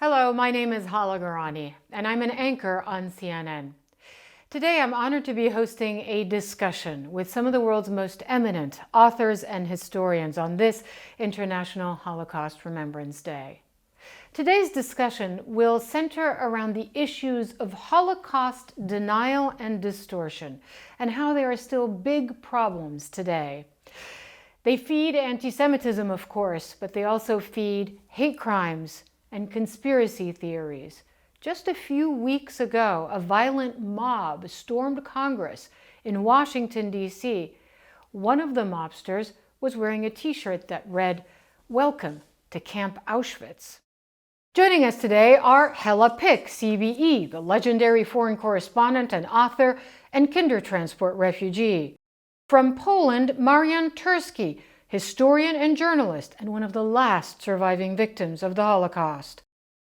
Hello, my name is Hala Gorani, and I'm an anchor on CNN. Today, I'm honored to be hosting a discussion with some of the world's most eminent authors and historians on this International Holocaust Remembrance Day. Today's discussion will center around the issues of Holocaust denial and distortion, and how they are still big problems today. They feed anti-Semitism, of course, but they also feed hate crimes and conspiracy theories. Just a few weeks ago, a violent mob stormed Congress in Washington, D.C. One of the mobsters was wearing a t-shirt that read, "Welcome to Camp Auschwitz." Joining us today are Hella Pick, CBE, the legendary foreign correspondent and author and Kindertransport refugee. From Poland, Marian Turski, historian and journalist, and one of the last surviving victims of the Holocaust.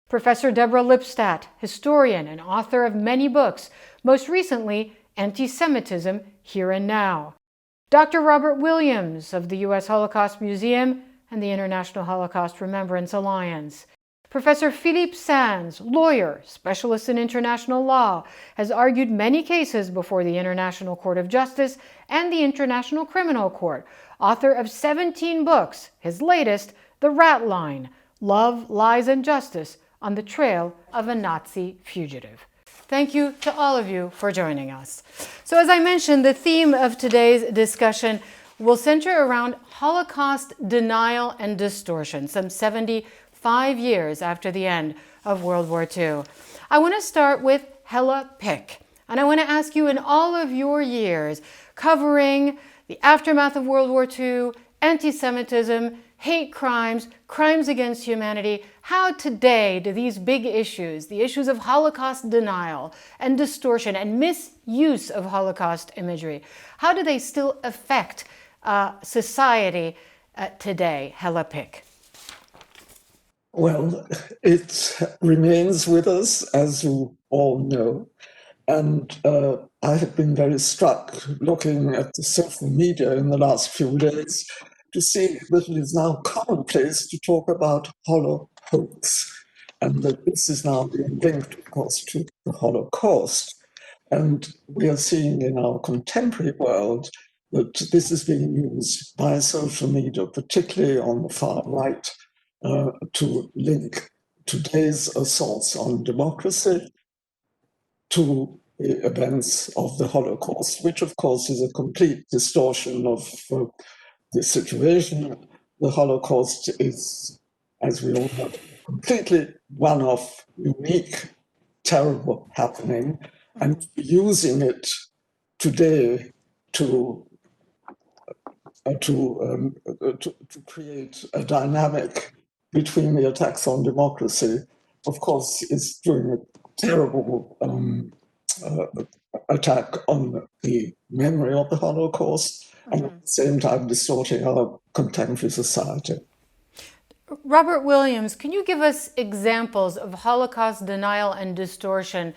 Professor Deborah Lipstadt, historian and author of many books, most recently, Anti-Semitism, Here and Now. Dr. Robert Williams of the U.S. Holocaust Museum and the International Holocaust Remembrance Alliance. Professor Philippe Sands, lawyer, specialist in international law, has argued many cases before the International Court of Justice and the International Criminal Court, author of 17 books, his latest, The Rat Line, Love, Lies, and Justice on the Trail of a Nazi Fugitive. Thank you to all of you for joining us. So as I mentioned, the theme of today's discussion will center around Holocaust denial and distortion, some 75 years after the end of World War II. I want to start with Hella Pick, and I want to ask you, in all of your years covering the aftermath of World War II, anti-Semitism, hate crimes, crimes against humanity, how today do these big issues, the issues of Holocaust denial and distortion and misuse of Holocaust imagery, how do they still affect society today? Hella Pick. Well, it remains with us, as you all know. And I have been very struck looking at the social media in the last few days to see that it is now commonplace to talk about Holocaust, and that this is now being linked, of course, to the Holocaust. And we are seeing in our contemporary world that this is being used by social media, particularly on the far right, to link today's assaults on democracy to the events of the Holocaust, which of course is a complete distortion of the situation. The Holocaust is, as we all know, completely one-off, unique, terrible happening, and using it today to create a dynamic between the attacks on democracy, of course, is doing a terrible attack on the memory of the Holocaust, and at the same time distorting our contemporary society. Robert Williams, can you give us examples of Holocaust denial and distortion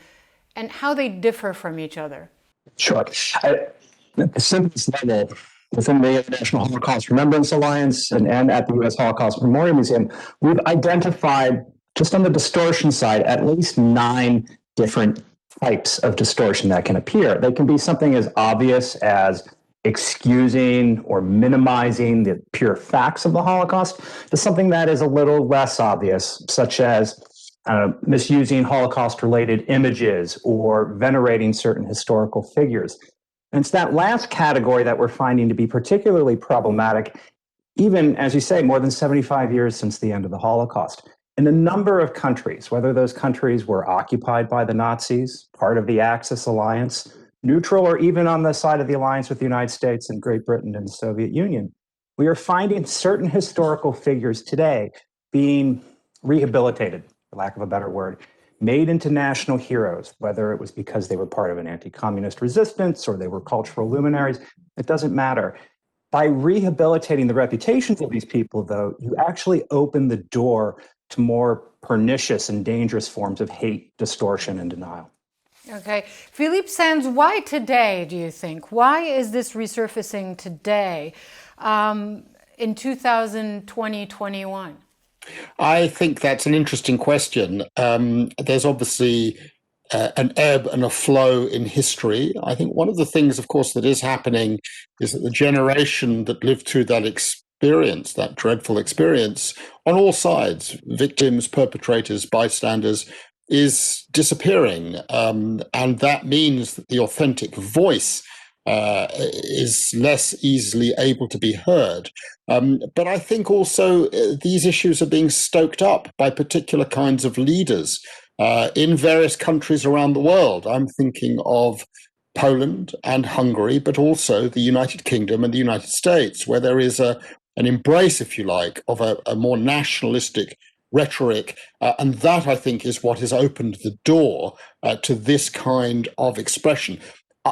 and how they differ from each other? Sure. At the simplest level, within the International Holocaust Remembrance Alliance and at the U.S. Holocaust Memorial Museum, we've identified, just on the distortion side, at least 9 different types of distortion that can appear. They can be something as obvious as excusing or minimizing the pure facts of the Holocaust to something that is a little less obvious, such as misusing Holocaust-related images or venerating certain historical figures. And it's that last category that we're finding to be particularly problematic, even, as you say, more than 75 years since the end of the Holocaust. In a number of countries, whether those countries were occupied by the Nazis, part of the Axis alliance, neutral, or even on the side of the alliance with the United States and Great Britain and the Soviet Union, we are finding certain historical figures today being rehabilitated, for lack of a better word, made into national heroes, whether it was because they were part of an anti-communist resistance or they were cultural luminaries, it doesn't matter. By rehabilitating the reputations of these people, though, you actually open the door to more pernicious and dangerous forms of hate, distortion, and denial. Okay. Philippe Sands, why today, do you think? Why is this resurfacing today in 2020-21? I think that's an interesting question. There's obviously an ebb and a flow in history. I think one of the things, of course, that is happening is that the generation that lived through that experience, that dreadful experience, on all sides, victims, perpetrators, bystanders, is disappearing. And that means that the authentic voice is less easily able to be heard. But I think also these issues are being stoked up by particular kinds of leaders in various countries around the world. I'm thinking of Poland and Hungary, but also the United Kingdom and the United States, where there is an embrace, if you like, of a more nationalistic rhetoric. And that, I think, is what has opened the door to this kind of expression.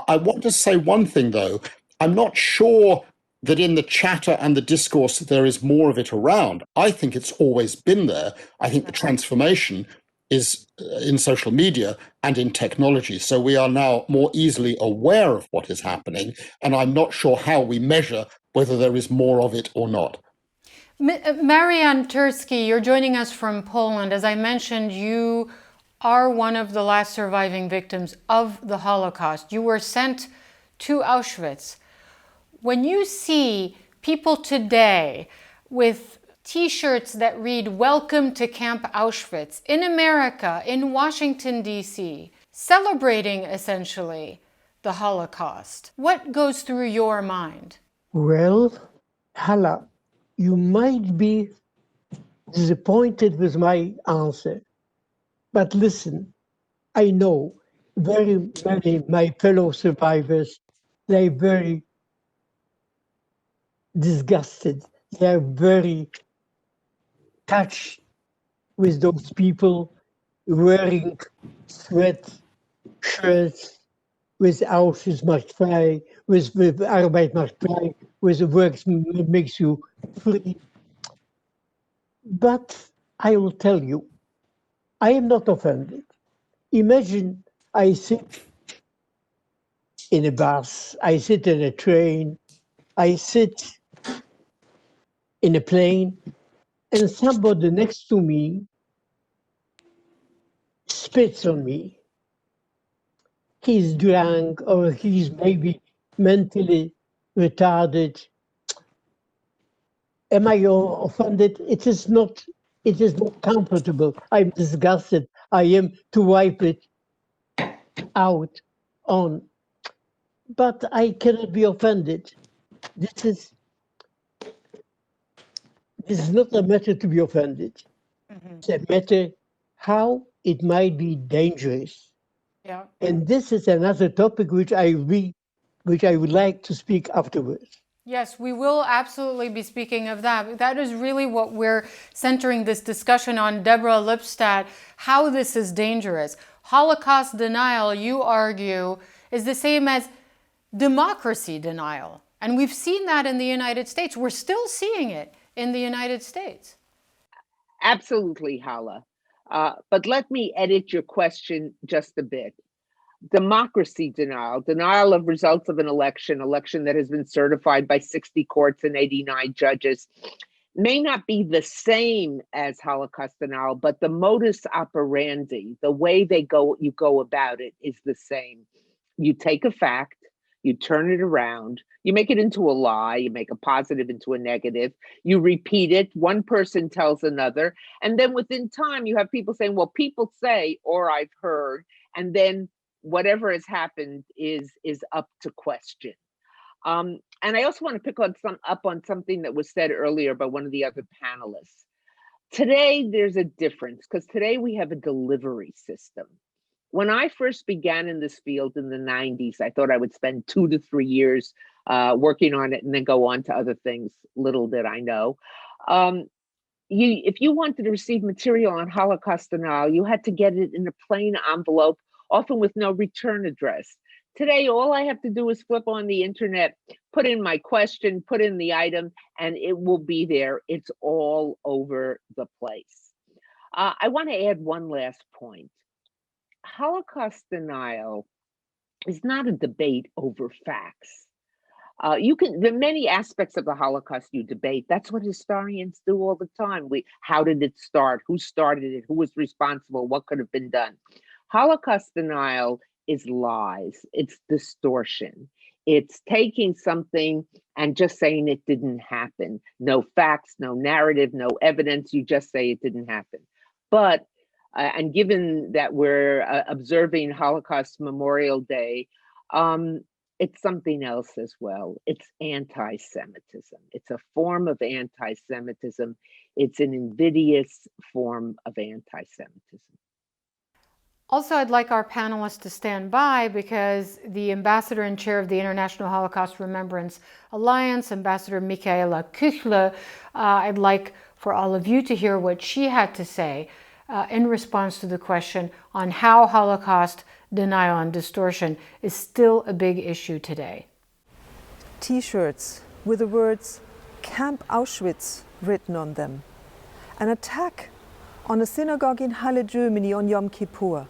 I want to say one thing, though. I'm not sure that in the chatter and the discourse there is more of it around. I think it's always been there. I think the transformation is in social media and in technology. So we are now more easily aware of what is happening. And I'm not sure how we measure whether there is more of it or not. Marian Tursky, you're joining us from Poland. As I mentioned, you are one of the last surviving victims of the Holocaust. You were sent to Auschwitz. When you see people today with T-shirts that read "Welcome to Camp Auschwitz" in America, in Washington, D.C., celebrating essentially the Holocaust, what goes through your mind? Well, Hala, you might be disappointed with my answer, but listen, I know very many my fellow survivors, they're very disgusted. They're very touched with those people wearing sweat shirts with Auschwitz macht frei, with Arbeit macht frei, with the work makes you free. But I will tell you, I am not offended. Imagine I sit in a bus, I sit in a train, I sit in a plane, and somebody next to me spits on me. He's drunk or he's maybe mentally retarded. Am I offended? It is not comfortable. I'm disgusted. I am to wipe it out on. But I cannot be offended. This is not a matter to be offended. It's a matter how it might be dangerous. Yeah. And this is another topic which I would like to speak afterwards. Yes, we will absolutely be speaking of that. That is really what we're centering this discussion on, Deborah Lipstadt, how this is dangerous. Holocaust denial, you argue, is the same as democracy denial. And we've seen that in the United States. We're still seeing it in the United States. Absolutely, Hala. But let me edit your question just a bit. Democracy denial of results of an election that has been certified by 60 courts and 89 judges, may not be the same as Holocaust denial, but the modus operandi, the way you go about it is the same. You take a fact, you turn it around, you make it into a lie, you make a positive into a negative, you repeat it, one person tells another, and then within time you have people saying, well, people say, or I've heard, and then whatever has happened is up to question. And I also want to pick up on something that was said earlier by one of the other panelists. Today, there's a difference because today we have a delivery system. When I first began in this field in the 90s, I thought I would spend 2 to 3 years working on it and then go on to other things. Little did I know. If you wanted to receive material on Holocaust denial, you had to get it in a plain envelope, often with no return address. Today, all I have to do is flip on the internet, put in my question, put in the item, and it will be there. It's all over the place. I want to add one last point. Holocaust denial is not a debate over facts. There are many aspects of the Holocaust you debate. That's what historians do all the time. How did it start? Who started it? Who was responsible? What could have been done? Holocaust denial is lies. It's distortion. It's taking something and just saying it didn't happen. No facts, no narrative, no evidence. You just say it didn't happen. But, and given that we're observing Holocaust Memorial Day, it's something else as well. It's anti-Semitism. It's a form of anti-Semitism. It's an invidious form of anti-Semitism. Also, I'd like our panelists to stand by because the ambassador and chair of the International Holocaust Remembrance Alliance, Ambassador Michaela Küchle, I'd like for all of you to hear what she had to say in response to the question on how Holocaust denial and distortion is still a big issue today. T-shirts with the words Camp Auschwitz written on them. An attack on a synagogue in Halle, Germany on Yom Kippur.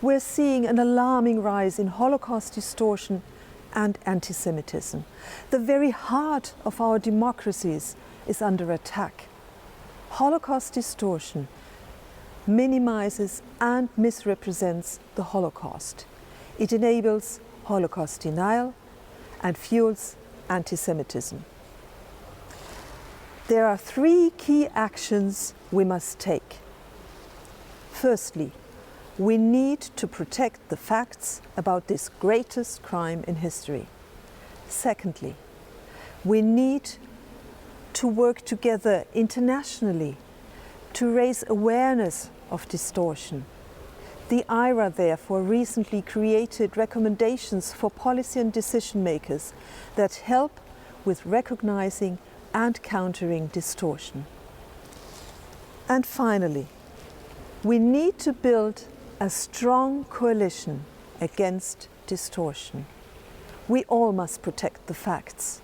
We're seeing an alarming rise in Holocaust distortion and anti-Semitism. The very heart of our democracies is under attack. Holocaust distortion minimizes and misrepresents the Holocaust. It enables Holocaust denial and fuels anti-Semitism. There are three key actions we must take. Firstly, we need to protect the facts about this greatest crime in history. Secondly, we need to work together internationally to raise awareness of distortion. The IHRA therefore recently created recommendations for policy and decision makers that help with recognizing and countering distortion. And finally, we need to build a strong coalition against distortion. We all must protect the facts.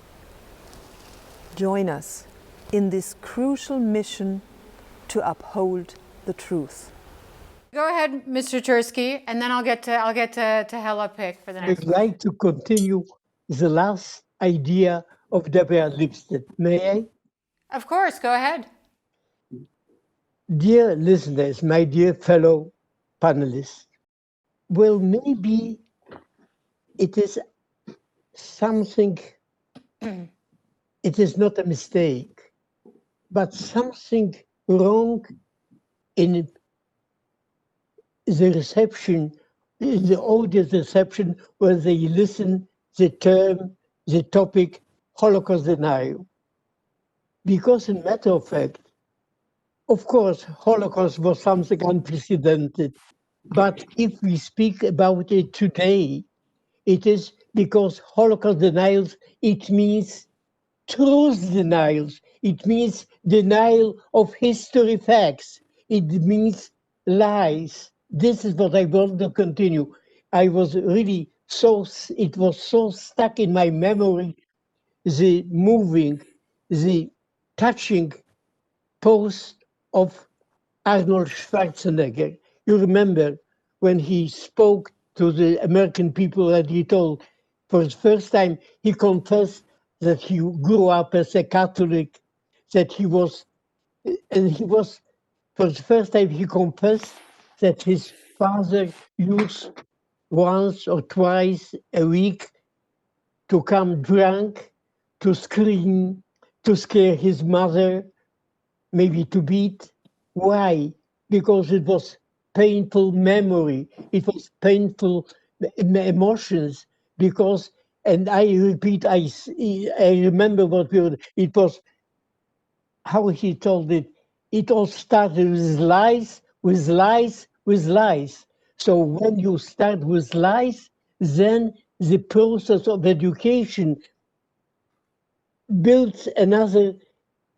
Join us in this crucial mission to uphold the truth. Go ahead, Mr. Tursky, and then I'll get to Hella Pick for the next I'd one. like to continue the last idea of Deborah Lipstadt. May I? Of course, go ahead. Dear listeners, my dear fellow panelists, well, maybe it is something, it is not a mistake, but something wrong in the reception, the audience reception, when they listen the term, the topic, Holocaust denial. Because in matter of fact, of course, Holocaust was something unprecedented. But if we speak about it today, it is because Holocaust denials, it means truth denials. It means denial of history facts. It means lies. This is what I want to continue. I was really it was so stuck in my memory, the moving, the touching post of Arnold Schwarzenegger. You remember when he spoke to the American people that he told, for the first time, he confessed that he grew up as a Catholic, that for the first time, he confessed that his father used once or twice a week to come drunk, to scream, to scare his mother, maybe to beat. Why? Because it was painful memory. It was painful emotions. Because, and I repeat, I remember what it was, how he told it. It all started with lies, with lies, with lies. So when you start with lies, then the process of education builds another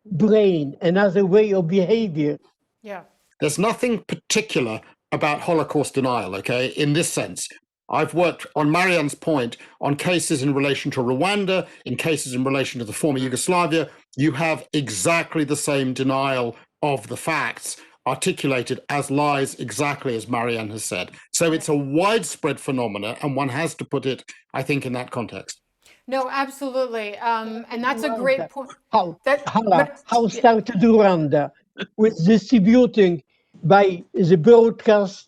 brain, another way of behavior. Yeah. There's nothing particular about Holocaust denial, okay, in this sense. I've worked on Marianne's point on cases in relation to Rwanda, in cases in relation to the former Yugoslavia. You have exactly the same denial of the facts articulated as lies, exactly as Marianne has said. So it's a widespread phenomenon, and one has to put it, I think, in that context. No, absolutely. And that's a great point. How But started Rwanda with distributing by the broadcast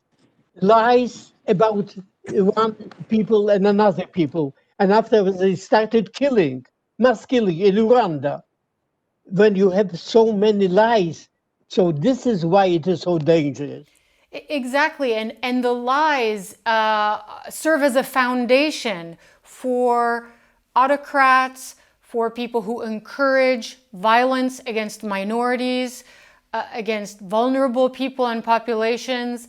lies about one people and another people. And after they started killing, mass killing in Rwanda, when you have so many lies. So this is why it is so dangerous. exactly, and the lies serve as a foundation for autocrats, for people who encourage violence against minorities, against vulnerable people and populations.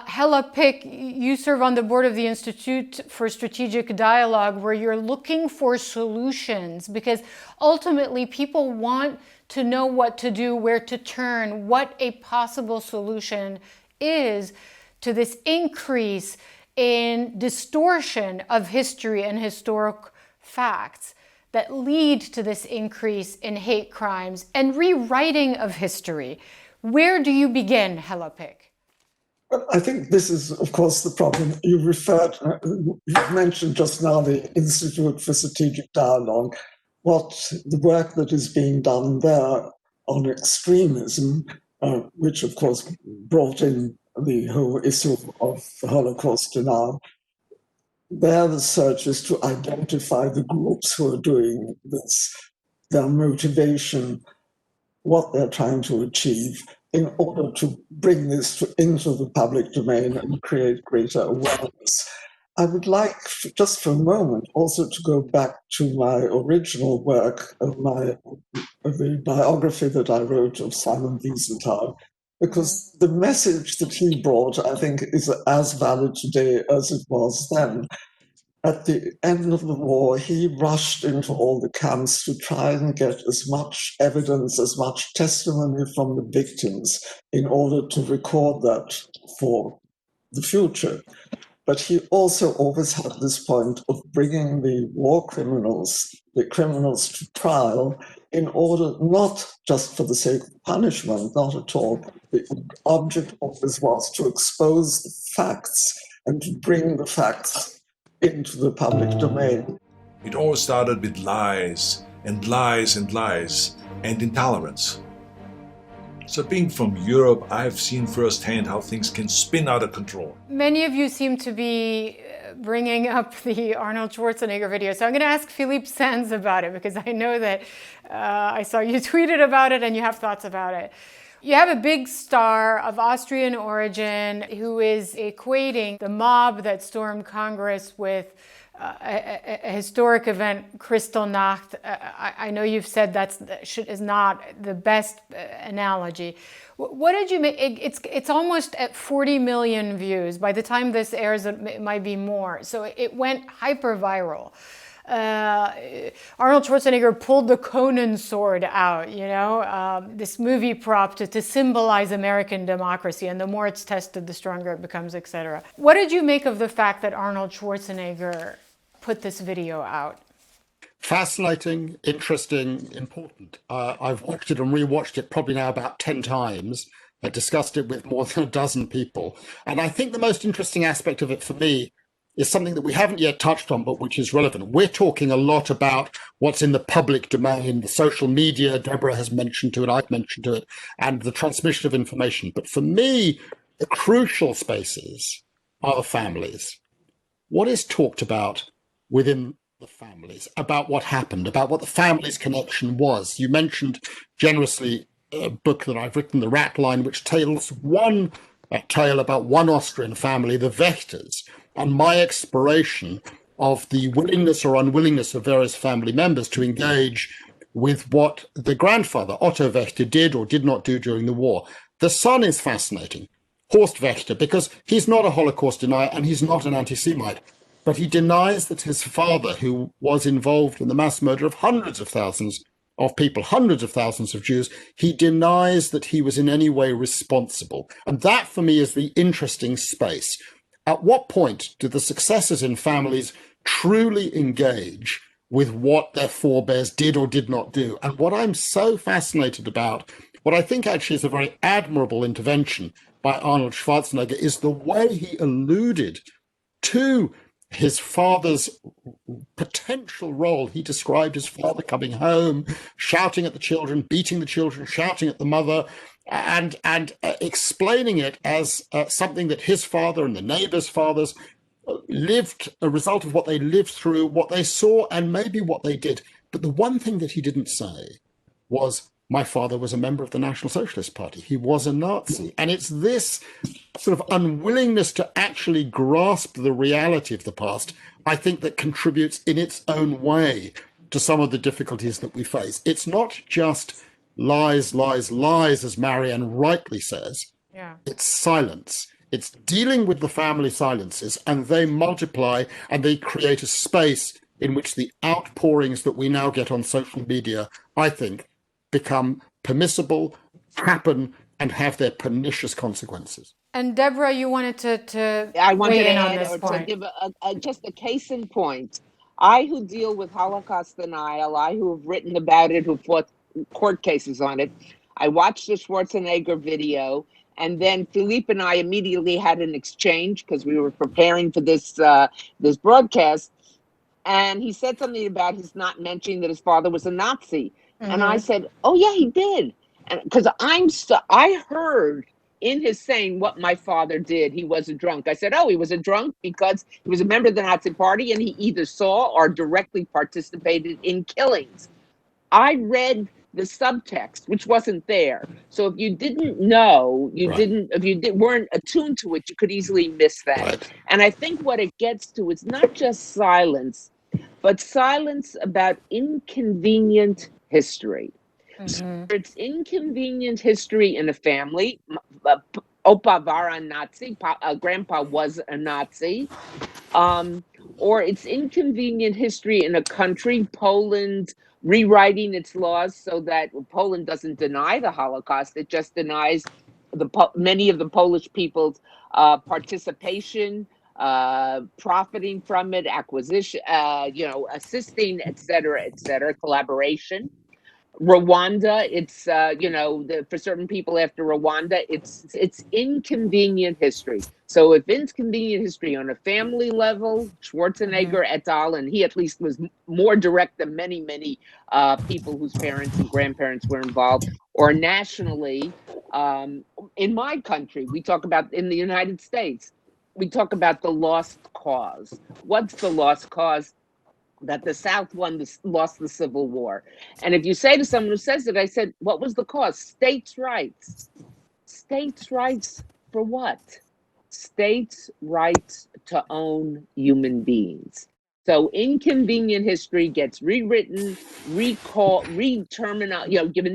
Hella Pick, you serve on the board of the Institute for Strategic Dialogue, where you're looking for solutions, because ultimately people want to know what to do, where to turn, what a possible solution is to this increase in distortion of history and historic facts that lead to this increase in hate crimes and rewriting of history. Where do you begin, Hella Pick? Well, I think this is, of course, the problem. You mentioned just now the Institute for Strategic Dialogue. What the work that is being done there on extremism, which of course brought in the whole issue of the Holocaust denial. Their research is to identify the groups who are doing this, their motivation, what they're trying to achieve, in order to bring this into the public domain and create greater awareness. I would like, just for a moment, also to go back to my original work of the biography that I wrote of Simon Wiesenthal, because the message that he brought, I think, is as valid today as it was then. At the end of the war, he rushed into all the camps to try and get as much evidence, as much testimony from the victims in order to record that for the future. But he also always had this point of bringing the war criminals, the criminals to trial, in order not just for the sake of punishment, not at all. The object always was to expose the facts and to bring the facts into the public domain. It all started with lies and lies and lies and intolerance. So being from Europe, I've seen firsthand how things can spin out of control. Many of you seem to be bringing up the Arnold Schwarzenegger video. So I'm going to ask Philippe Sands about it, because I know that I saw you tweeted about it and you have thoughts about it. You have a big star of Austrian origin who is equating the mob that stormed Congress with a historic event, Kristallnacht. I know you've said is not the best analogy. What did you make? It's almost at 40 million views. By the time this airs, it might be more. So it went hyper viral. Arnold Schwarzenegger pulled the Conan sword out, this movie prop to symbolize American democracy, and the more it's tested, the stronger it becomes, etc. What did you make of the fact that Arnold Schwarzenegger put this video out? Fascinating, interesting, important. I've watched it and rewatched it probably now about 10 times. I discussed it with more than a dozen people. And I think the most interesting aspect of it for me is something that we haven't yet touched on, but which is relevant. We're talking a lot about what's in the public domain, the social media, Deborah has mentioned to it, I've mentioned to it, and the transmission of information. But for me, the crucial spaces are the families. What is talked about within the families, about what happened, about what the family's connection was? You mentioned generously a book that I've written, The Rat Line, which tells one tale about one Austrian family, the Wächters, and my exploration of the willingness or unwillingness of various family members to engage with what the grandfather, Otto Wächter, did or did not do during the war. The son is fascinating, Horst Wächter, because he's not a Holocaust denier and he's not an anti-Semite, but he denies that his father, who was involved in the mass murder of hundreds of thousands of people, hundreds of thousands of Jews, he denies that he was in any way responsible. And that, for me, is the interesting space. At what point do the successors in families truly engage with what their forebears did or did not do? And what I'm so fascinated about, what I think actually is a very admirable intervention by Arnold Schwarzenegger, is the way he alluded to his father's potential role. He described his father coming home, shouting at the children, beating the children, shouting at the mother, and explaining it as something that his father and the neighbors' fathers lived, a result of what they lived through, what they saw, and maybe what they did. But the one thing that he didn't say was, my father was a member of the National Socialist Party. He was a Nazi. And it's this sort of unwillingness to actually grasp the reality of the past, I think, that contributes in its own way to some of the difficulties that we face. It's not just lies, lies, lies, as Marianne rightly says. Yeah. It's silence. It's dealing with the family silences, and they multiply and they create a space in which the outpourings that we now get on social media, I think, become permissible, happen, and have their pernicious consequences. And Deborah, you wanted to I wanted weigh to in on add this or to point. give just a case in point. I, who deal with Holocaust denial, I who have written about it, who fought court cases on it, I watched the Schwarzenegger video, and then Philippe and I immediately had an exchange because we were preparing for this this broadcast. And he said something about his not mentioning that his father was a Nazi. And I said, oh, yeah, he did. And because I heard in his saying what my father did, he was a drunk. I said, oh, he was a drunk because he was a member of the Nazi Party and he either saw or directly participated in killings. I read the subtext, which wasn't there. So if you didn't know, if you weren't attuned to it, you could easily miss that. Right. And I think what it gets to is not just silence, but silence about inconvenient history. So it's inconvenient history in a family. Opa var a Nazi, grandpa was a Nazi. Or it's inconvenient history in a country, Poland, rewriting its laws so that Poland doesn't deny the Holocaust. It just denies many of the Polish people's participation, profiting from it, acquisition, assisting, et cetera, collaboration. Rwanda, it's for certain people after Rwanda, it's inconvenient history. So if inconvenient history on a family level, Schwarzenegger et al., and he at least was more direct than many people whose parents and grandparents were involved, or nationally, in my country, we talk about, in the United States, we talk about the lost cause. What's the lost cause? That the South lost the Civil War. And if you say to someone who says it, I said, what was the cause? States' rights. States' rights for what? States' rights to own human beings. So inconvenient history gets rewritten, given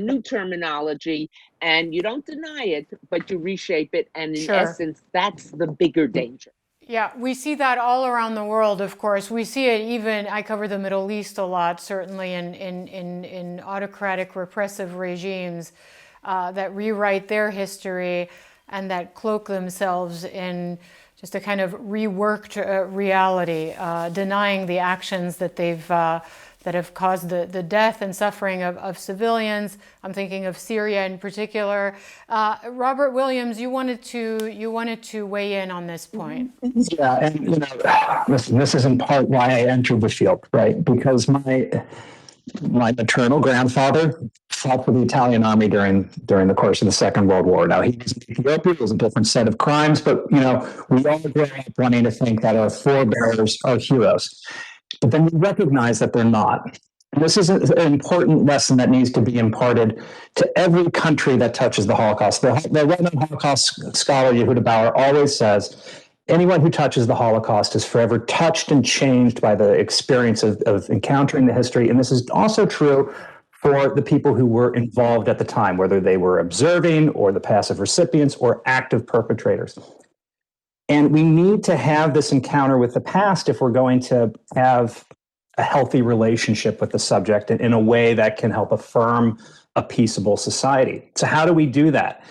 new terminology, and you don't deny it, but you reshape it. And in essence, that's the bigger danger. Yeah, we see that all around the world, of course. We see it even, I cover the Middle East a lot, certainly in autocratic repressive regimes that rewrite their history and that cloak themselves in just a kind of reworked reality, denying the actions that that have caused the death and suffering of civilians. I'm thinking of Syria in particular. Robert Williams, you wanted to weigh in on this point. Yeah, and listen, this is in part why I entered the field, right? Because my maternal grandfather fought for the Italian army during the course of the Second World War. Now, he was in Ethiopia. It was a different set of crimes, but we all grow up wanting to think that our forebears are heroes. But then we recognize that they're not. And this is an important lesson that needs to be imparted to every country that touches the Holocaust. The well-known Holocaust scholar Yehuda Bauer always says, anyone who touches the Holocaust is forever touched and changed by the experience of encountering the history. And this is also true for the people who were involved at the time, whether they were observing or the passive recipients or active perpetrators. And we need to have this encounter with the past if we're going to have a healthy relationship with the subject in a way that can help affirm a peaceable society. So how do we do that?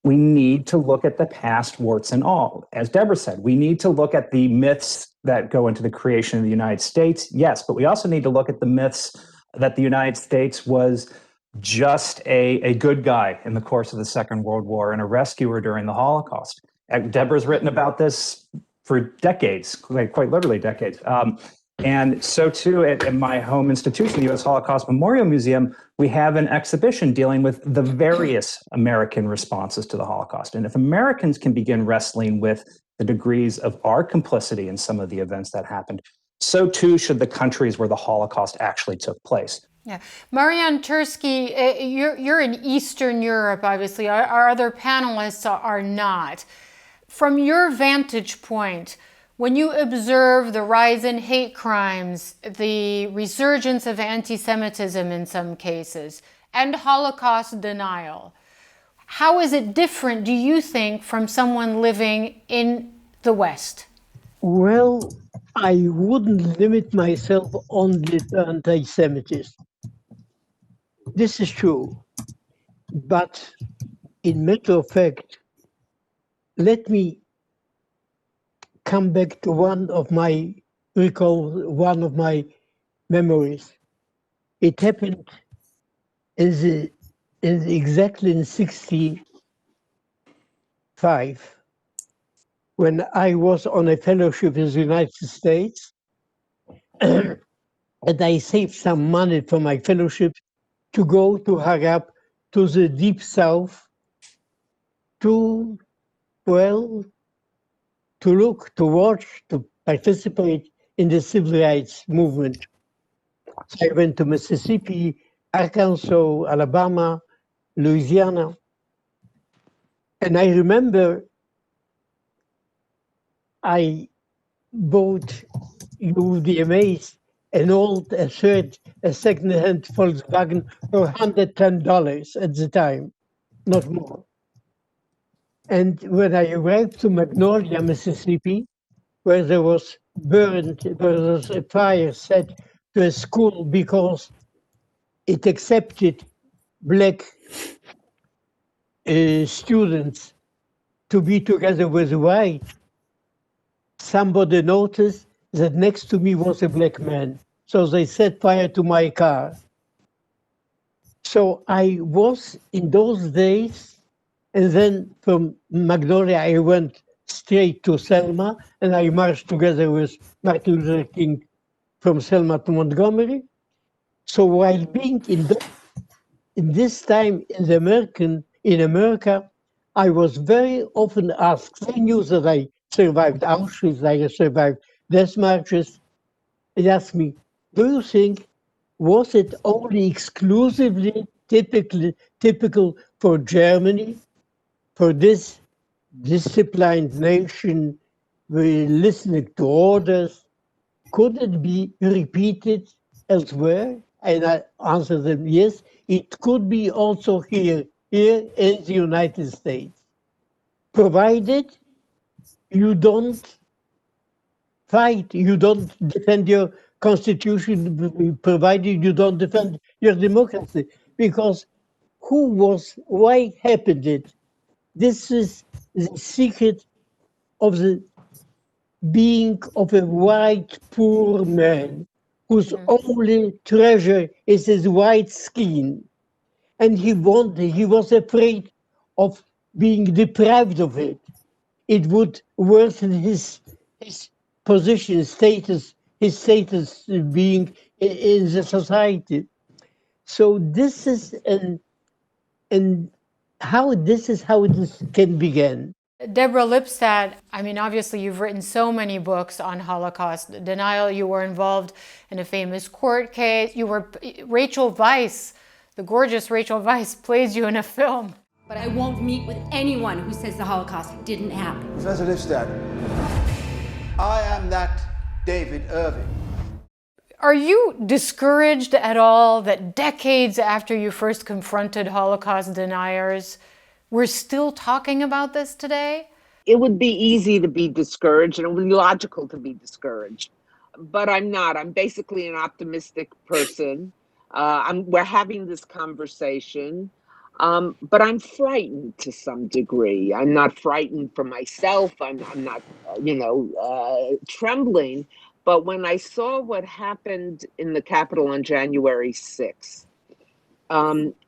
We need to look at the past, warts and all. As Deborah said, we need to look at the myths that go into the creation of the United States, yes, but we also need to look at the myths that the United States was just a good guy in the course of the Second World War and a rescuer during the Holocaust. Deborah's written about this for decades, quite literally decades. And so too at my home institution, the U.S. Holocaust Memorial Museum, we have an exhibition dealing with the various American responses to the Holocaust. And if Americans can begin wrestling with the degrees of our complicity in some of the events that happened, so too should the countries where the Holocaust actually took place. Yeah. Marianne Tursky, you're in Eastern Europe, obviously. Our other panelists are not. From your vantage point, when you observe the rise in hate crimes, the resurgence of anti-Semitism in some cases, and Holocaust denial, how is it different, do you think, from someone living in the West? Well, I wouldn't limit myself only to anti-Semitism. This is true. But in matter of fact, let me come back to one of my memories. It happened exactly in 1965, when I was on a fellowship in the United States, and I saved some money for my fellowship to go to Harab, to the Deep South, to look, to watch, to participate in the civil rights movement. So I went to Mississippi, Arkansas, Alabama, Louisiana. And I remember I bought, you would be amazed, a second-hand Volkswagen for $110 at the time, not more. And when I arrived to Magnolia, Mississippi, where there was a fire set to a school because it accepted black students to be together with white, somebody noticed that next to me was a black man. So they set fire to my car. So I was in those days, and then from Magnolia, I went straight to Selma, and I marched together with Martin Luther King from Selma to Montgomery. So while being in this time in America, I was very often asked. They knew that I survived Auschwitz, I survived death marches. They asked me, "Do you think was it only exclusively typical for Germany, for this disciplined nation, listening to orders? Could it be repeated elsewhere?" And I answered them, yes, it could be also here in the United States, provided you don't fight, you don't defend your constitution, provided you don't defend your democracy. Because why happened it? This is the secret of the being of a white poor man whose only treasure is his white skin. And he was afraid of being deprived of it. It would worsen his position, his status being in the society. So this is how this can begin. Deborah Lipstadt, I mean, obviously you've written so many books on Holocaust denial. You were involved in a famous court case. Rachel Weisz, the gorgeous Rachel Weisz, plays you in a film. But I won't meet with anyone who says the Holocaust didn't happen. Professor Lipstadt, I am that David Irving. Are you discouraged at all that decades after you first confronted Holocaust deniers, we're still talking about this today? It would be easy to be discouraged, and it would be logical to be discouraged. But I'm not. I'm basically an optimistic person. We're having this conversation, but I'm frightened to some degree. I'm not frightened for myself. I'm not, trembling. But when I saw what happened in the Capitol on January 6th,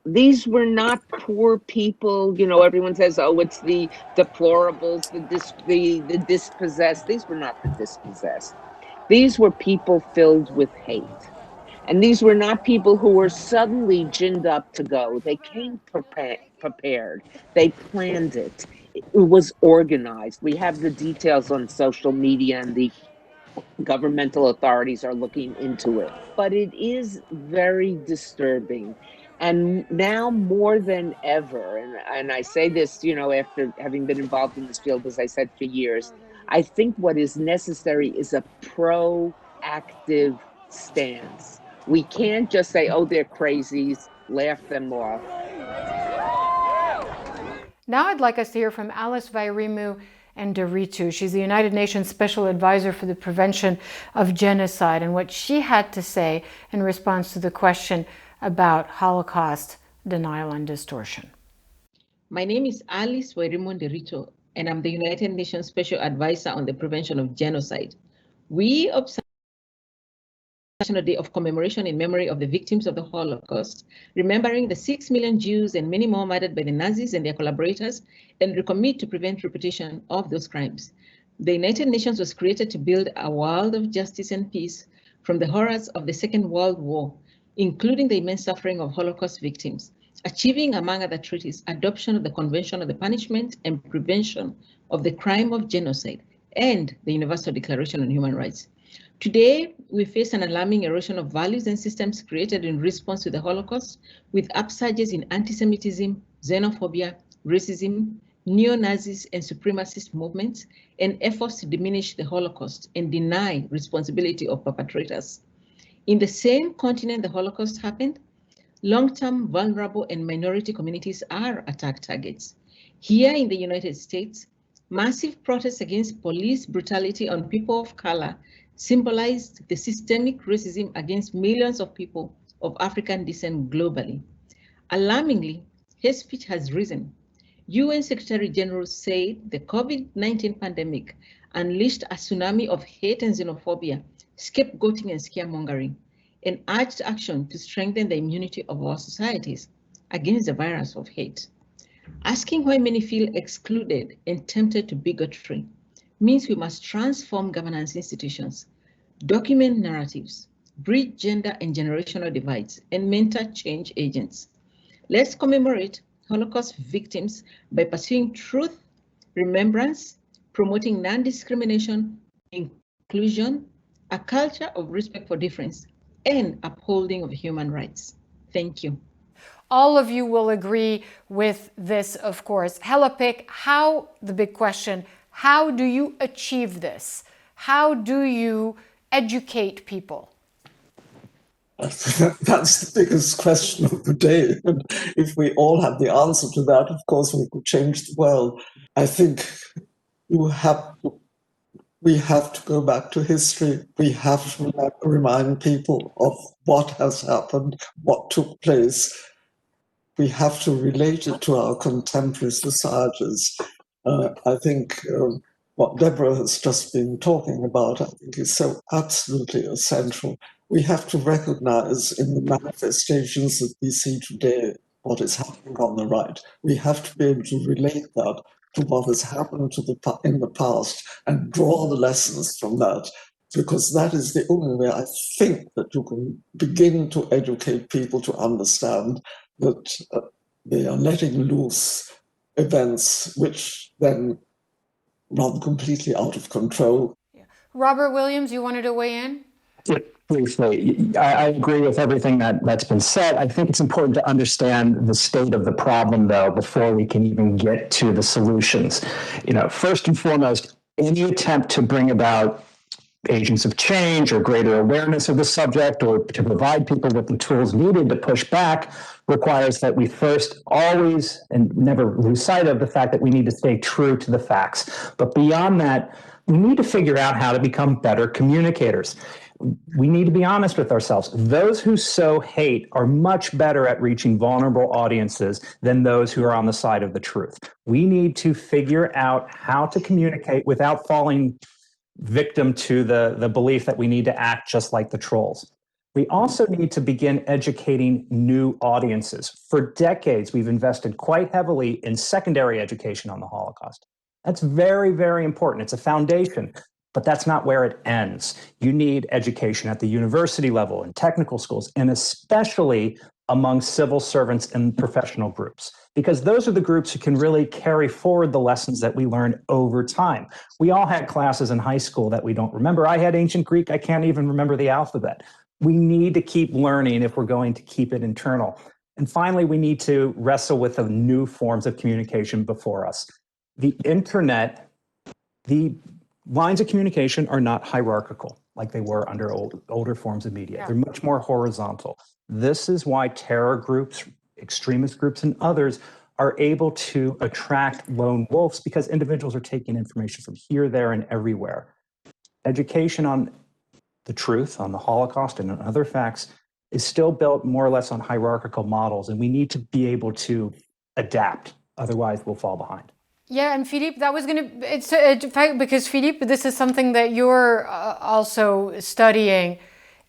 These were not poor people. You know, everyone says, "Oh, it's the deplorables, the dispossessed." These were not the dispossessed. These were people filled with hate. And these were not people who were suddenly ginned up to go. They came prepared. They planned it. It was organized. We have the details on social media, and the governmental authorities are looking into it. But it is very disturbing. And now more than ever, and I say this, you know, after having been involved in this field, as I said, for years, I think what is necessary is a proactive stance. We can't just say, oh, they're crazies, laugh them off. Now I'd like us to hear from Alice Vairimu and Deritu. She's the United Nations Special Advisor for the Prevention of Genocide, and what she had to say in response to the question about Holocaust denial and distortion. My name is Alice Vairimu Deritu, and I'm the United Nations Special Advisor on the Prevention of Genocide. We observe National Day of Commemoration in memory of the victims of the Holocaust, remembering the 6 million Jews and many more murdered by the Nazis and their collaborators, and recommit to prevent repetition of those crimes. The United Nations was created to build a world of justice and peace from the horrors of the Second World War, including the immense suffering of Holocaust victims, achieving, among other treaties, adoption of the Convention on the Punishment and Prevention of the Crime of Genocide and the Universal Declaration on Human Rights. Today, we face an alarming erosion of values and systems created in response to the Holocaust, with upsurges in anti-Semitism, xenophobia, racism, neo-Nazis and supremacist movements, and efforts to diminish the Holocaust and deny responsibility of perpetrators. In the same continent the Holocaust happened, long-term vulnerable and minority communities are attack targets. Here in the United States, massive protests against police brutality on people of color symbolized the systemic racism against millions of people of African descent globally. Alarmingly, hate speech has risen. UN Secretary General said the COVID-19 pandemic unleashed a tsunami of hate and xenophobia, scapegoating and scaremongering, and urged action to strengthen the immunity of our societies against the virus of hate. Asking why many feel excluded and tempted to bigotry means we must transform governance institutions, document narratives, bridge gender and generational divides, and mentor change agents. Let's commemorate Holocaust victims by pursuing truth, remembrance, promoting non-discrimination, inclusion, a culture of respect for difference, and upholding of human rights. Thank you. All of you will agree with this, of course. Hella Pick, the big question, how do you achieve this? How do you educate people? That's the biggest question of the day. And if we all had the answer to that, of course, we could change the world. I think we have to go back to history. We have to remind people of what has happened, what took place. We have to relate it to our contemporary societies. I think what Deborah has just been talking about, I think, is so absolutely essential. We have to recognize in the manifestations that we see today what is happening on the right. We have to be able to relate that to what has happened in the past and draw the lessons from that, because that is the only way I think that you can begin to educate people to understand that they are letting loose events which then run completely out of control. Yeah. Robert Williams, you wanted to weigh in? Briefly, I agree with everything that's been said. I think it's important to understand the state of the problem, though, before we can even get to the solutions. First and foremost, any attempt to bring about agents of change or greater awareness of the subject, or to provide people with the tools needed to push back, requires that we first always and never lose sight of the fact that we need to stay true to the facts. But beyond that, we need to figure out how to become better communicators. We need to be honest with ourselves. Those who sow hate are much better at reaching vulnerable audiences than those who are on the side of the truth. We need to figure out how to communicate without falling victim to the belief that we need to act just like the trolls. We also need to begin educating new audiences. For decades, we've invested quite heavily in secondary education on the Holocaust. That's very, very important. It's a foundation, but that's not where it ends. You need education at the university level, in technical schools, and especially among civil servants and professional groups, because those are the groups who can really carry forward the lessons that we learned over time. We all had classes in high school that we don't remember. I had ancient Greek. I can't even remember the alphabet. We need to keep learning if we're going to keep it internal. And finally, we need to wrestle with the new forms of communication before us. The internet, the lines of communication are not hierarchical like they were under older forms of media. They're much more horizontal. This is why terror groups, extremist groups, and others are able to attract lone wolves, because individuals are taking information from here, there, and everywhere. Education on the truth, on the Holocaust and on other facts is still built more or less on hierarchical models, and we need to be able to adapt. Otherwise, we'll fall behind. Yeah, and Philippe, that was going to, it's because Philippe, this is something that you're also studying.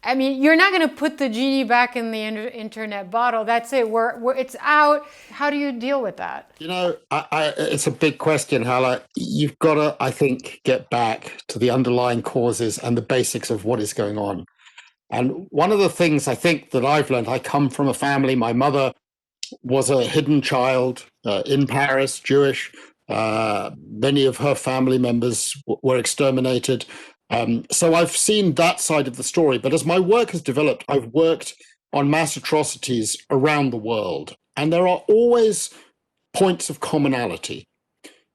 I mean, you're not going to put the genie back in the internet bottle. That's it. It's out. How do you deal with that? You know, it's a big question, Hala. You've got to, I think, get back to the underlying causes and the basics of what is going on. And one of the things I think that I've learned, I come from a family, my mother was a hidden child in Paris, Jewish. Many of her family members were exterminated. So I've seen that side of the story. But as my work has developed, I've worked on mass atrocities around the world. And there are always points of commonality.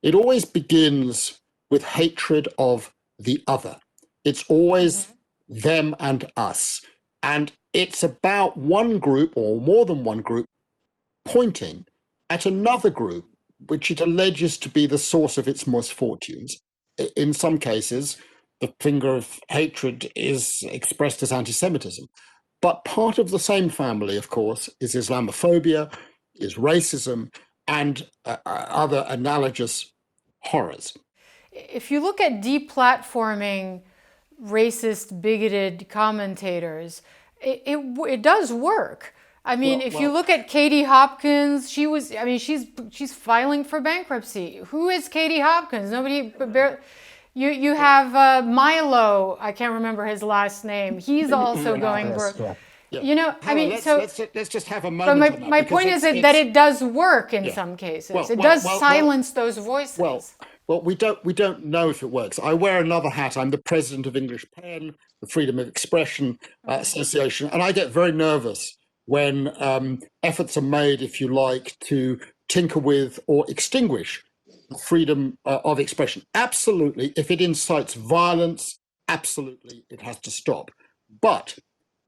It always begins with hatred of the other. It's always them and us. And it's about one group or more than one group pointing at another group which it alleges to be the source of its misfortunes. In some cases, the finger of hatred is expressed as anti-Semitism. But part of the same family, of course, is Islamophobia, is racism, and other analogous horrors. If you look at deplatforming racist, bigoted commentators, it does work. I mean, if you look at Katie Hopkins, she's filing for bankruptcy. Who is Katie Hopkins? Nobody. You have Milo. I can't remember his last name. He's also going broke. Yeah. You know, I mean, let's just have a moment. But my point is that it does work in some cases. It does silence those voices. Well, we don't know if it works. I wear another hat. I'm the president of English PEN, the Freedom of Expression Association, and I get very nervous when efforts are made, if you like, to tinker with or extinguish freedom of expression. Absolutely, if it incites violence, absolutely, it has to stop. But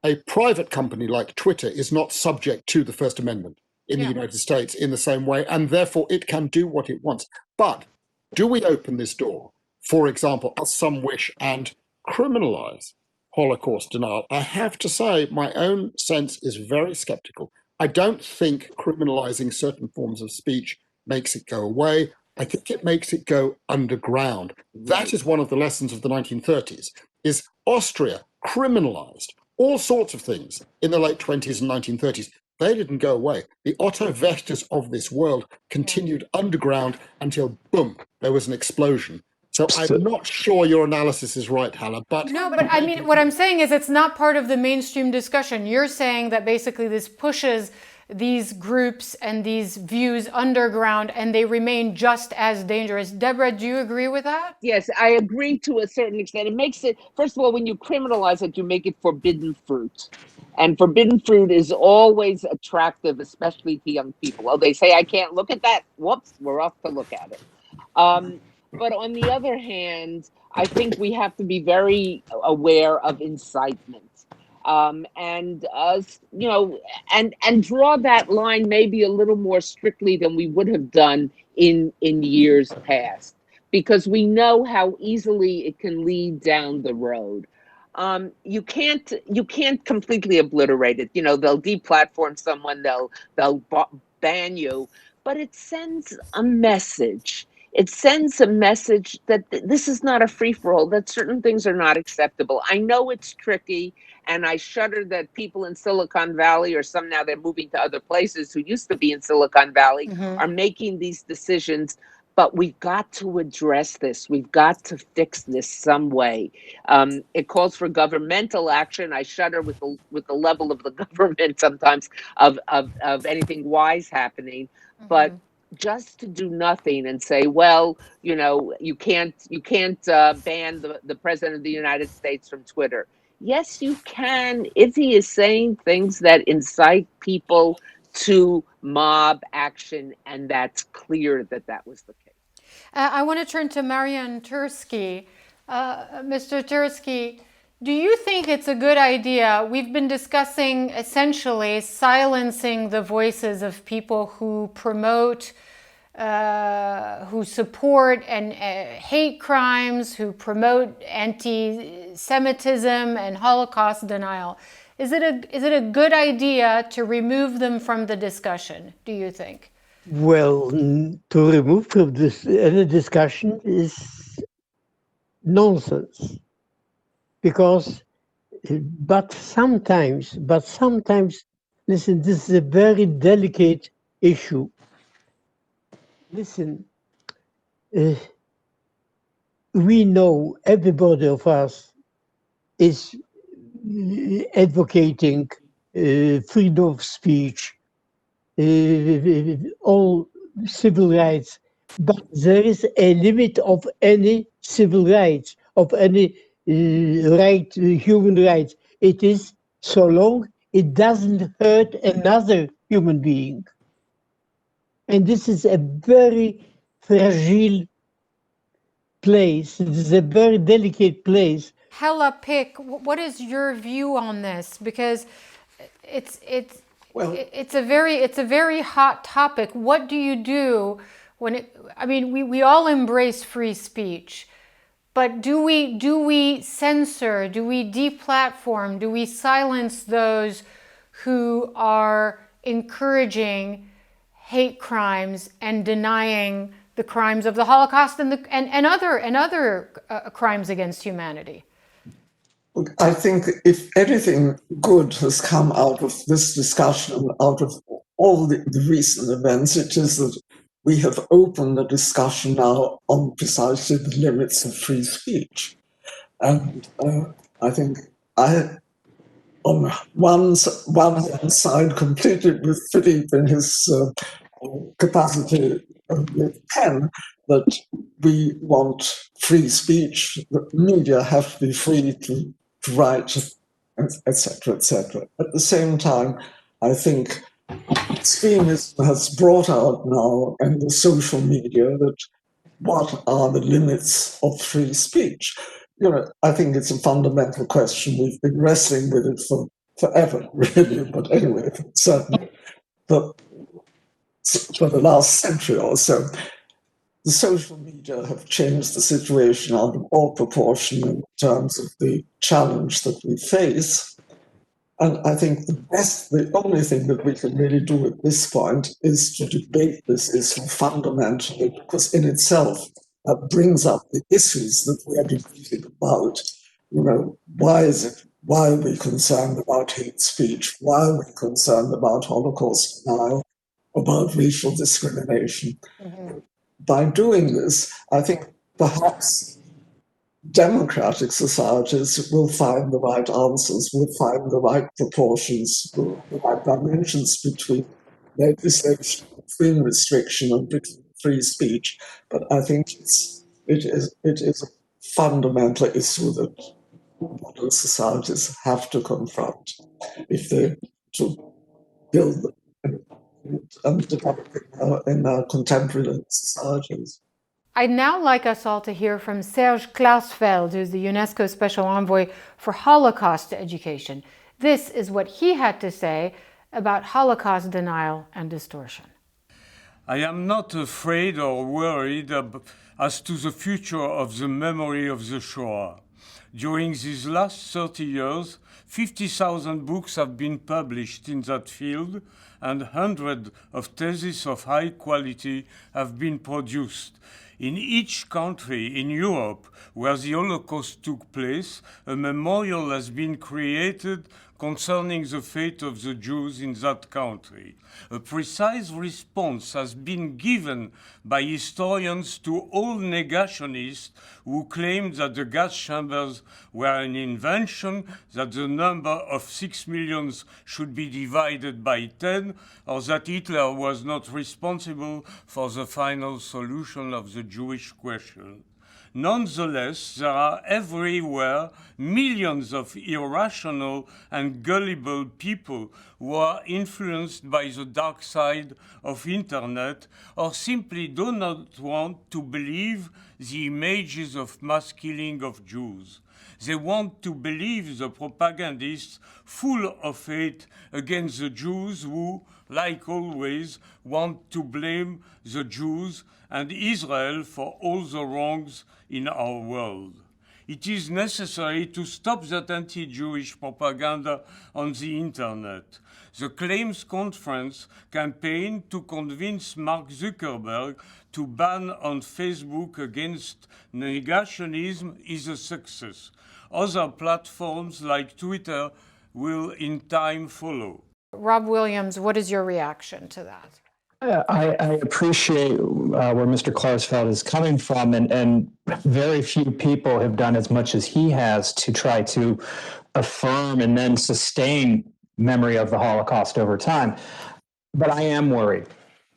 a private company like Twitter is not subject to the First Amendment in the United States in the same way, and therefore it can do what it wants. But do we open this door, for example, as some wish, and criminalize Holocaust denial? I have to say, my own sense is very skeptical. I don't think criminalizing certain forms of speech makes it go away. I think it makes it go underground. That is one of the lessons of the 1930s, is Austria criminalized all sorts of things in the late 20s and 1930s. They didn't go away. The Otto Wächters of this world continued underground until, boom, there was an explosion. So I'm not sure your analysis is right, Hala, but... No, but I mean, what I'm saying is it's not part of the mainstream discussion. You're saying that basically this pushes these groups and these views underground and they remain just as dangerous. Deborah, do you agree with that? Yes, I agree to a certain extent. It makes it, first of all, when you criminalize it, you make it forbidden fruit. And forbidden fruit is always attractive, especially to young people. Oh, they say, I can't look at that. Whoops, we're off to look at it. But on the other hand, I think we have to be very aware of incitement. And draw that line maybe a little more strictly than we would have done in years past, because we know how easily it can lead down the road. You can't completely obliterate it. You know, they'll deplatform someone, they'll ban you, but it sends a message. it sends a message that this is not a free-for-all, that certain things are not acceptable. I know it's tricky, and I shudder that people in Silicon Valley, or some now they're moving to other places who used to be in Silicon Valley, are making these decisions. But we've got to address this. We've got to fix this some way. It calls for governmental action. I shudder with the level of the government sometimes of anything wise happening. But just to do nothing and say, well, you can't ban the president of the United States from Twitter. Yes, you can, if he is saying things that incite people to mob action, and that's clear that was the case. I want to turn to Marian Turski. Mr. Turski, do you think it's a good idea? We've been discussing essentially silencing the voices of people who promote, who support and hate crimes, who promote anti-Semitism and Holocaust denial. Is it a good idea to remove them from the discussion, do you think? Well, to remove from this any discussion is nonsense, because but sometimes, listen, this is a very delicate issue. Listen, we know, everybody of us is advocating freedom of speech, all civil rights, but there is a limit of any civil rights, of any human rights. It is so long it doesn't hurt another human being. And this is a very fragile place. It is a very delicate place. Hala, what is your view on this? Because it's a very hot topic. What do you do when we all embrace free speech, but do we censor, do we deplatform, do we silence those who are encouraging hate crimes and denying the crimes of the Holocaust and other crimes against humanity? I think if anything good has come out of this discussion, out of all the recent events, it is that we have opened a discussion now on precisely the limits of free speech. And I think I, on one hand side, completely with Philippe in his capacity with pen, that we want free speech, the media have to be free to write, etc., etc. At the same time, I think extremism has brought out now in the social media that what are the limits of free speech? I think it's a fundamental question. We've been wrestling with it forever, really, but anyway, certainly for the last century or so. The social media have changed the situation out of all proportion in terms of the challenge that we face. And I think the only thing that we can really do at this point is to debate this issue fundamentally, because in itself that brings up the issues that we are debating about. Why are we concerned about hate speech? Why are we concerned about Holocaust denial, about racial discrimination? Mm-hmm. By doing this, I think perhaps democratic societies will find the right answers, will find the right proportions, the right dimensions between legislation, between restriction, and between free speech. But I think it is a fundamental issue that modern societies have to confront if they to build and develop in our contemporary societies. I'd now like us all to hear from Serge Klarsfeld, who's the UNESCO Special Envoy for Holocaust Education. This is what he had to say about Holocaust denial and distortion. I am not afraid or worried as to the future of the memory of the Shoah. During these last 30 years, 50,000 books have been published in that field, and hundreds of theses of high quality have been produced. In each country in Europe where the Holocaust took place, a memorial has been created concerning the fate of the Jews in that country. A precise response has been given by historians to all negationists who claim that the gas chambers were an invention, that the number of 6 million should be divided by 10, or that Hitler was not responsible for the final solution of the Jewish question. Nonetheless, there are everywhere millions of irrational and gullible people who are influenced by the dark side of internet or simply do not want to believe the images of mass killing of Jews. They want to believe the propagandists full of hate against the Jews who, like always, want to blame the Jews and Israel for all the wrongs in our world. It is necessary to stop that anti-Jewish propaganda on the internet. The Claims Conference campaign to convince Mark Zuckerberg to ban on Facebook against negationism is a success. Other platforms like Twitter will in time follow. Rob Williams, what is your reaction to that? I appreciate where Mr. Klarsfeld is coming from, and very few people have done as much as he has to try to affirm and then sustain memory of the Holocaust over time. But I am worried.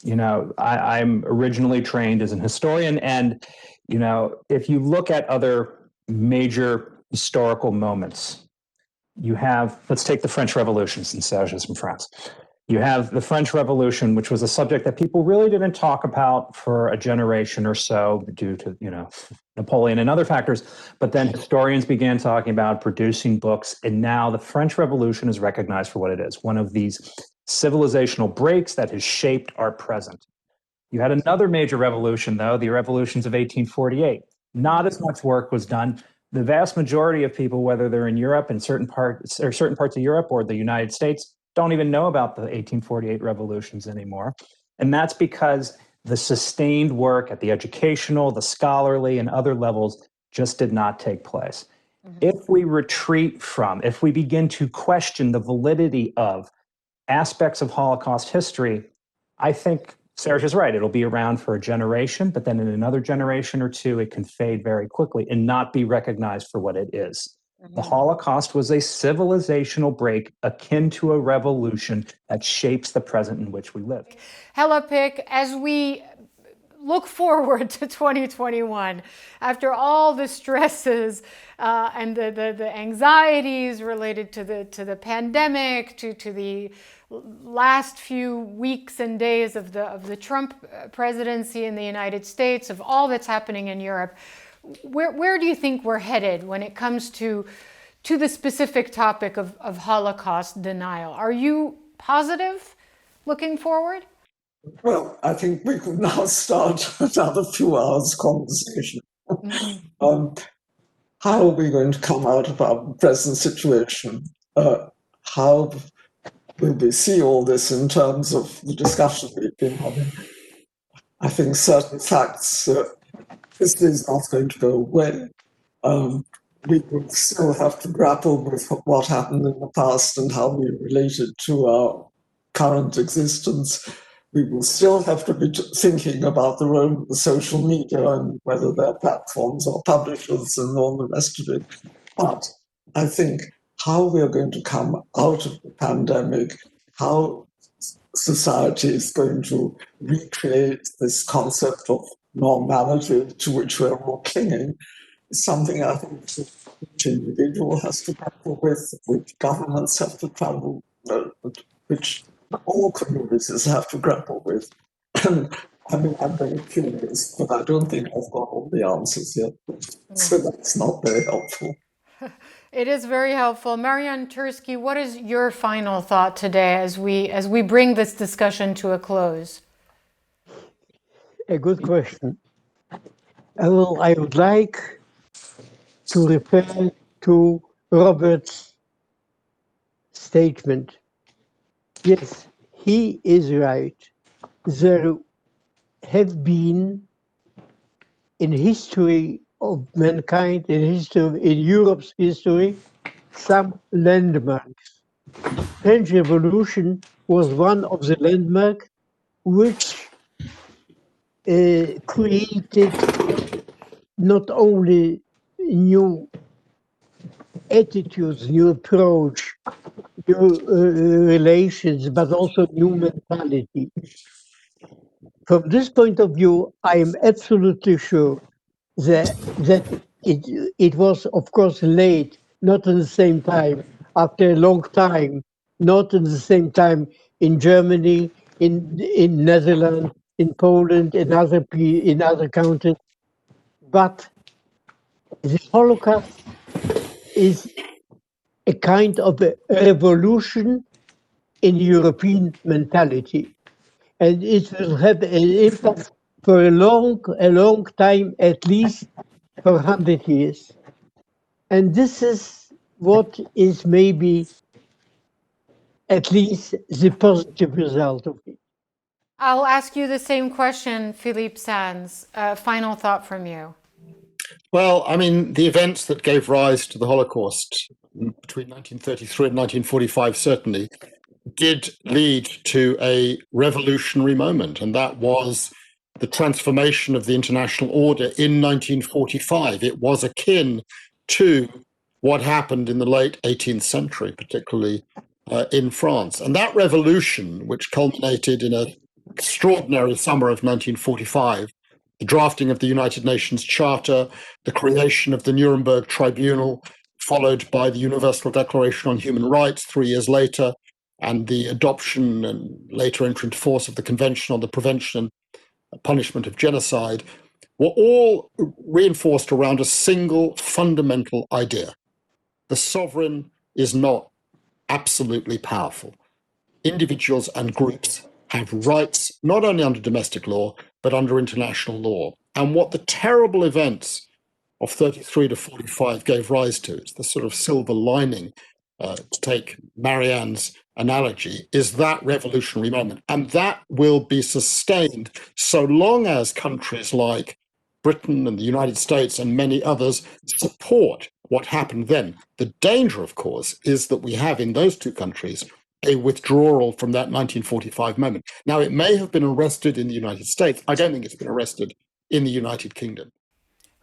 You know, I'm originally trained as an historian, and, you know, if you look at other major historical moments, you have, let's take the French Revolution, since Serge is from France. You have the French Revolution, which was a subject that people really didn't talk about for a generation or so due to, you know, Napoleon and other factors. But then historians began talking about producing books. And now the French Revolution is recognized for what it is, one of these civilizational breaks that has shaped our present. You had another major revolution, though, the revolutions of 1848. Not as much work was done. The vast majority of people, whether they're in Europe and certain parts of Europe or the United States, don't even know about the 1848 revolutions anymore. And that's because the sustained work at the educational, the scholarly, and other levels just did not take place. If we retreat from, if we begin to question the validity of aspects of Holocaust history, I think Serge is right. It'll be around for a generation, but then in another generation or two, it can fade very quickly and not be recognized for what it is. The Holocaust was a civilizational break akin to a revolution that shapes the present in which we live. Hella Pick, as we look forward to 2021, after all the stresses and the anxieties related to the pandemic, to the last few weeks and days of the Trump presidency in the United States, of all that's happening in Europe, where do you think we're headed when it comes to the specific topic of Holocaust denial? Are you positive looking forward? Well, I think we could now start another few hours conversation. How are we going to come out of our present situation? How will we see all this in terms of the discussion we've been having? I think certain facts, this is not going to go away. We will still have to grapple with what happened in the past and how we relate it to our current existence. We will still have to be thinking about the role of the social media and whether they're platforms or publishers and all the rest of it. But I think how we are going to come out of the pandemic, how society is going to recreate this concept of normality to which we're all clinging, is something I think each individual has to grapple with, which governments have to grapple with, which all communities have to grapple with. And I mean, I'm very curious, but I don't think I've got all the answers yet. So that's not very helpful. It is very helpful. Marianne Tursky, what is your final thought today as we bring this discussion to a close? A good question. I would like to refer to Robert's statement. Yes, he is right. There have been in history of mankind, in Europe's history, some landmarks. French Revolution was one of the landmarks which created not only new attitudes, new approach, new relations, but also new mentality. From this point of view, I am absolutely sure that it was, of course, late, not at the same time, after a long time, not at the same time in Germany, in Netherlands, in Poland, in other countries, but the Holocaust is a kind of a revolution in European mentality, and it will have an impact for a long time, at least for 100 years. And this is what is maybe at least the positive result of it. I'll ask you the same question, Philippe Sands. Final thought from you. Well, I mean, the events that gave rise to the Holocaust between 1933 and 1945 certainly did lead to a revolutionary moment, and that was the transformation of the international order in 1945. It was akin to what happened in the late 18th century, particularly in France. And that revolution, which culminated in an extraordinary summer of 1945, the drafting of the United Nations Charter, the creation of the Nuremberg Tribunal, followed by the Universal Declaration on Human Rights 3 years later, and the adoption and later entry into force of the Convention on the Prevention and Punishment of Genocide, were all reinforced around a single fundamental idea. The sovereign is not absolutely powerful. Individuals and groups have rights, not only under domestic law, but under international law. And what the terrible events of 33 to 45 gave rise to, it's the sort of silver lining, to take Marianne's analogy, is that revolutionary moment. And that will be sustained so long as countries like Britain and the United States and many others support what happened then. The danger, of course, is that we have in those two countries a withdrawal from that 1945 moment. Now, it may have been arrested in the United States. I don't think it's been arrested in the United Kingdom.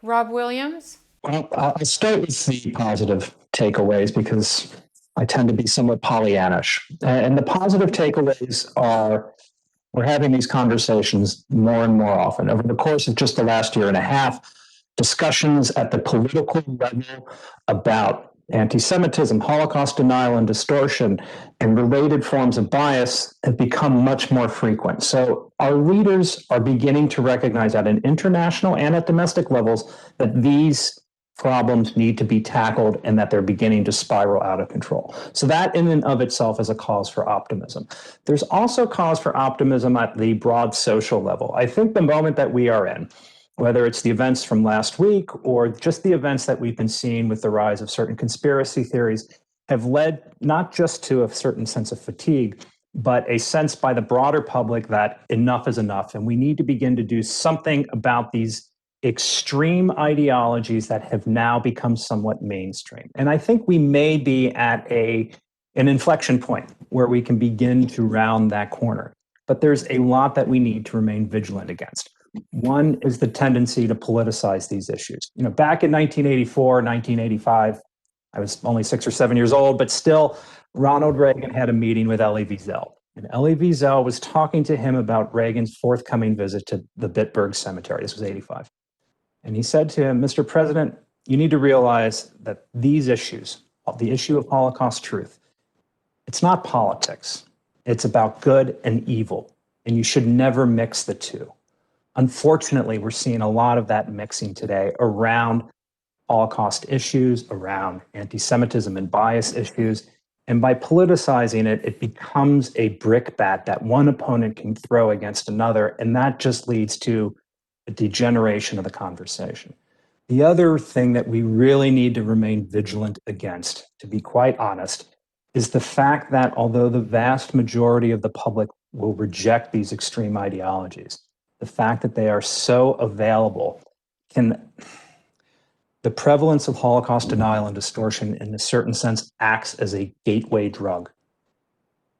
Rob Williams? Well, I'll start with the positive takeaways because I tend to be somewhat Pollyannish. And the positive takeaways are we're having these conversations more and more often. Over the course of just the last year and a half, discussions at the political level about anti-Semitism, Holocaust denial and distortion, and related forms of bias have become much more frequent. So our readers are beginning to recognize at an international and at domestic levels that these problems need to be tackled and that they're beginning to spiral out of control. So that in and of itself is a cause for optimism. There's also cause for optimism at the broad social level. I think the moment that we are in, whether it's the events from last week or just the events that we've been seeing with the rise of certain conspiracy theories, have led not just to a certain sense of fatigue, but a sense by the broader public that enough is enough. And we need to begin to do something about these extreme ideologies that have now become somewhat mainstream. And I think we may be at an inflection point where we can begin to round that corner. But there's a lot that we need to remain vigilant against. One is the tendency to politicize these issues. You know, back in 1984, 1985, I was only 6 or 7 years old, but still, Ronald Reagan had a meeting with Elie Wiesel. And Elie Wiesel was talking to him about Reagan's forthcoming visit to the Bitburg Cemetery. This was 85. And he said to him, Mr. President, you need to realize that these issues, the issue of Holocaust truth, it's not politics. It's about good and evil. And you should never mix the two. Unfortunately, we're seeing a lot of that mixing today around Holocaust issues, around anti-Semitism and bias issues. And by politicizing it, it becomes a brickbat that one opponent can throw against another. And that just leads to a degeneration of the conversation. The other thing that we really need to remain vigilant against, to be quite honest, is the fact that although the vast majority of the public will reject these extreme ideologies, the fact that they are so available the prevalence of Holocaust denial and distortion in a certain sense acts as a gateway drug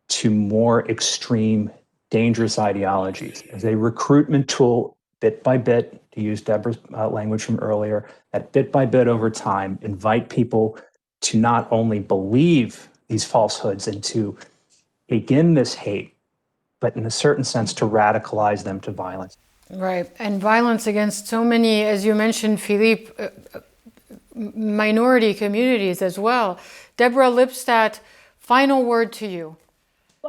to more extreme, dangerous ideologies, as a recruitment tool, bit by bit, to use Deborah's language from earlier, that bit by bit over time, invite people to not only believe these falsehoods and to begin this hate, but in a certain sense to radicalize them to violence. Right, and violence against so many, as you mentioned, Philippe, minority communities as well. Deborah Lipstadt, final word to you.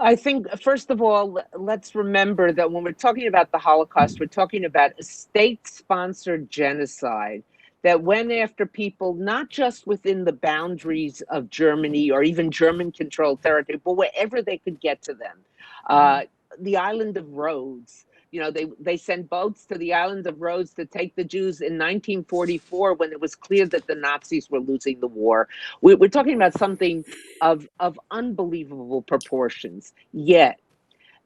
I think, first of all, let's remember that when we're talking about the Holocaust, we're talking about a state-sponsored genocide that went after people not just within the boundaries of Germany or even German-controlled territory, but wherever they could get to them. The island of Rhodes, you know, they sent boats to the island of Rhodes to take the Jews in 1944 when it was clear that the Nazis were losing the war. We're talking about something of unbelievable proportions. Yet,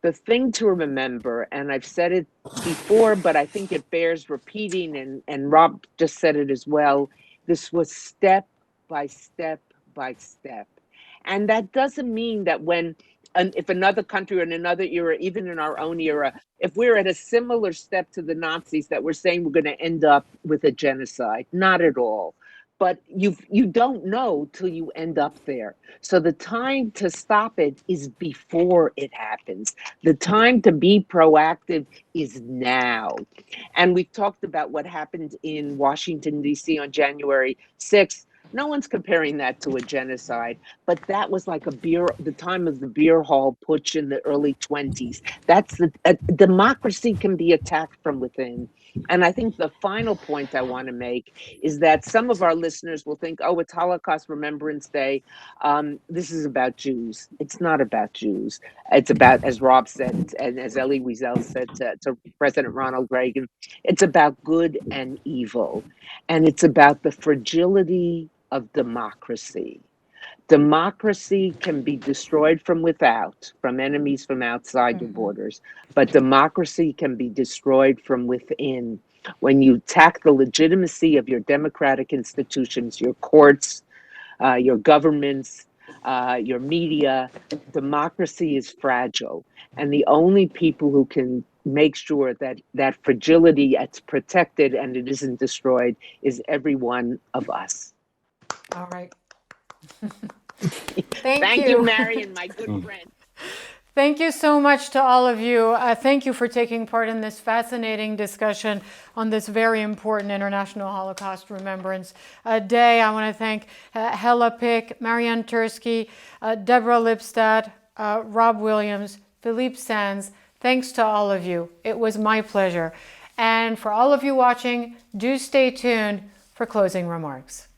the thing to remember, and I've said it before, but I think it bears repeating, and Rob just said it as well, this was step by step by step. And that doesn't mean that if another country or in another era, even in our own era, if we're at a similar step to the Nazis, that we're saying we're going to end up with a genocide. Not at all. But you don't know till you end up there. So the time to stop it is before it happens. The time to be proactive is now. And we've talked about what happened in Washington, D.C. on January 6th. No one's comparing that to a genocide, but that was like the time of the beer hall putsch in the early 20s. That's democracy can be attacked from within. And I think the final point I want to make is that some of our listeners will think, oh, it's Holocaust Remembrance Day. This is about Jews. It's not about Jews. It's about, as Rob said, and as Elie Wiesel said to President Ronald Reagan, it's about good and evil. And it's about the fragility of democracy. Democracy can be destroyed from without, from enemies from outside your borders, but democracy can be destroyed from within. When you attack the legitimacy of your democratic institutions, your courts, your governments, your media, democracy is fragile. And the only people who can make sure that that fragility is protected and it isn't destroyed is every one of us. All right. Thank you, Marion, my good friend. Thank you so much to all of you. Thank you for taking part in this fascinating discussion on this very important International Holocaust Remembrance Day. I want to thank Hella Pick, Marianne Tursky, Deborah Lipstadt, Rob Williams, Philippe Sands. Thanks to all of you. It was my pleasure. And for all of you watching, do stay tuned for closing remarks.